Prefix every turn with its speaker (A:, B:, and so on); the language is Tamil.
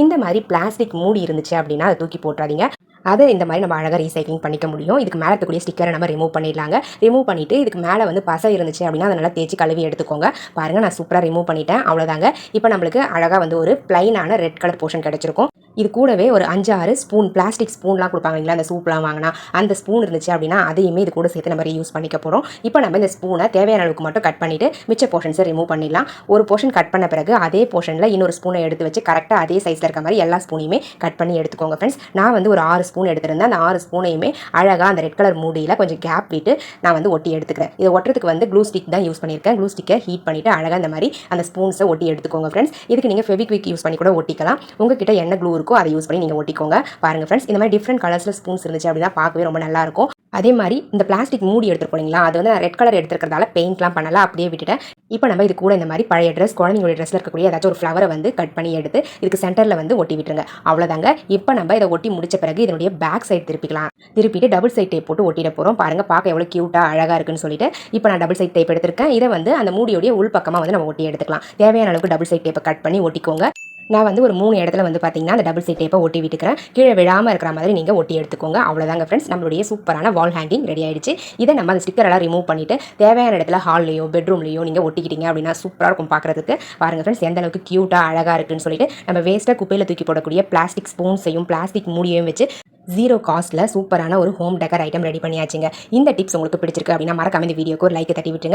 A: இந்த மாதிரி பிளாஸ்டிக் மூடி இருந்துச்சு அப்படின்னா அதை தூக்கி போட்டுறாதீங்க. அதை இந்த மாதிரி நம்ம அழகாக ரீசைக்ளிங் பண்ணிக்க முடியும். இதுக்கு மேலே இருக்கக்கூடிய ஸ்டிக்கரை நம்ம ரிமூவ் பண்ணிடலாங்க. ரிமூவ் பண்ணிவிட்டு இதுக்கு மேலே வந்து பசை இருந்துச்சு அப்படின்னா அதை நல்லா தேய்ச்சி கழுவி எடுத்துக்கோங்க. பாருங்கள், நான் சூப்பராக ரிமூவ் பண்ணிட்டேன். அவ்வளோதாங்க. இப்போ நம்மளுக்கு அழகாக வந்து ஒரு பிளைனான ரெட் கலர் போர்ஷன் கிடச்சிருக்கும். இது கூடவே ஒரு 5-6 ஸ்பூன் பிளாஸ்டிக் ஸ்பூன்லாம் கொடுப்பாங்க இல்லைங்களா, அந்த சூப்லாம் வாங்கினா அந்த ஸ்பூன் இருந்துச்சு அப்படின்னா அதையுமே இது கூட சேர்த்து நம்ம யூஸ் பண்ணிக்க போகிறோம். இப்போ நம்ம இந்த ஸ்பூனை தேவையான அளவுக்கு மட்டும் கட் பண்ணிவிட்டு மிச்ச போர்ஷன்ஸை ரிமூவ் பண்ணிடலாம். ஒரு போர்ஷன் கட் பண்ண பிறகு அதே போர்ஷனில் இன்னொரு ஸ்பூனை எடுத்து வச்சு கரெக்டாக அதே சைஸில் இருக்க மாதிரி எல்லா ஸ்பூனையுமே கட் பண்ணி எடுத்துக்கோங்க ஃப்ரெண்ட்ஸ். நான் வந்து ஒரு 6 ஸ்பூன் எடுத்திருந்தேன். அந்த 6 ஸ்பூனையுமே அழகாக அந்த ரெட் கலர் மூடியில் கொஞ்சம் கேப் விட்டு நான் வந்து ஒட்டி எடுத்துக்கிறேன். இதை ஒட்டுறதுக்கு வந்து க்ளூ ஸ்டிக் தான் யூஸ் பண்ணியிருக்கேன். க்ளூ ஸ்டிக்கை ஹீட் பண்ணிவிட்டு அழகாக இந்த மாதிரி அந்த ஸ்பூன்ஸை ஒட்டி எடுத்துக்கோங்க ஃப்ரெண்ட்ஸ். இதுக்கு நீங்கள் ஃபெவிக்விக் யூஸ் பண்ணி கூட ஒட்டிக்கலாம். உங்ககிட்ட என்ன க்ளூ இருக்கோ அதை யூஸ் பண்ணி நீங்கள் ஒட்டிக்கோங்க. பாருங்கள் ஃப்ரெண்ட்ஸ், இந்த மாதிரி டிஃப்ரெண்ட் கலர்ஸில் ஸ்பூன்ஸ் இருந்துச்சு அப்படின்னா பார்க்கவே ரொம்ப நல்லாயிருக்கும். அதே மாதிரி இந்த பிளாஸ்டிக் மூடி எடுத்துகிட்டு போனீங்களா, அது வந்து நான் ரெட் கலர் எடுத்துக்கிறதால பெயிண்ட்லாம் பண்ணல, அப்படியே விட்டுட்டேன். இப்போ நம்ம இது கூட இந்த மாதிரி பழைய ட்ரெஸ், குழந்தைங்களுடைய ட்ரெஸ்ஸில் இருக்கக்கூடிய ஏதாச்சும் ஒரு ஃப்ளவரை வந்து கட் பண்ணி எடுத்து இதுக்கு சென்டரில் வந்து ஒட்டி விட்டுருங்க. அவ்வளோதாங்க. இப்போ நம்ம இதை ஒட்டி முடிச்ச பிறகு இதனுடைய பேக் சைடு திருப்பிக்கலாம். திருப்பிட்டு டபுள் சைட் டேப் போட்டு ஒட்டிட போகிறோம். பாருங்கள், பார்க்க எவ்வளோ க்யூட்டாக அழகாக இருக்குன்னு சொல்லிட்டு இப்போ நான் டபுள் சைட் டேப் எடுத்திருக்கேன். இதை வந்து அந்த மூடியோடைய உள் பக்கமாக வந்து நம்ம ஒட்டி எடுத்துக்கலாம். தேவையான அளவுக்கு டபுள் சைட் டேப்பை கட் பண்ணி ஒட்டிக்கோங்க. நான் வந்து ஒரு 3 இடத்துல வந்து பார்த்தீங்கன்னா அந்த டபுள் சைட் டேப்பை ஒட்டி விட்டுக்கிறேன். கீழே விழாமல் இருக்கிற மாதிரி நீங்கள் ஒட்டி எடுத்துக்கோங்க. அவ்வளோதாங்க ஃப்ரெண்ட்ஸ், நம்மளுடைய சூப்பரான வால் ஹேங்கிங் ரெடி ஆயிடுச்சு. இதை நம்ம அந்த ஸ்டிக்கரெல்லாம் ரிமூவ் பண்ணிவிட்டு தேவையான இடத்துல ஹால்லையோ பெட்ரூம்லையோ நீங்கள் ஒட்டிக்கிட்டீங்க அப்படின்னா சூப்பராக இருக்கும் பார்க்குறதுக்கு. பாருங்கள் ஃப்ரெண்ட்ஸ், எந்த அளவுக்கு க்யூட்டாக அழகாக இருக்குன்னு சொல்லிட்டு நம்ம வேஸ்ட்டாக குப்பையில் தூக்கி போடக்கூடிய பிளாஸ்டிக் ஸ்பூன்ஸையும் பிளாஸ்டிக் மூடியையும் வச்சு 0 காஸ்ட்டில் சூப்பரான ஒரு ஹோம் டெக்கர் ஐட்டம் ரெடி பண்ணியாச்சுங்க. இந்த டிப்ஸ் உங்களுக்கு பிடிச்சிருக்கு அப்படின்னா மறக்காம இந்த வீடியோக்கு ஒரு லைக் தட்டி விட்டுருங்க.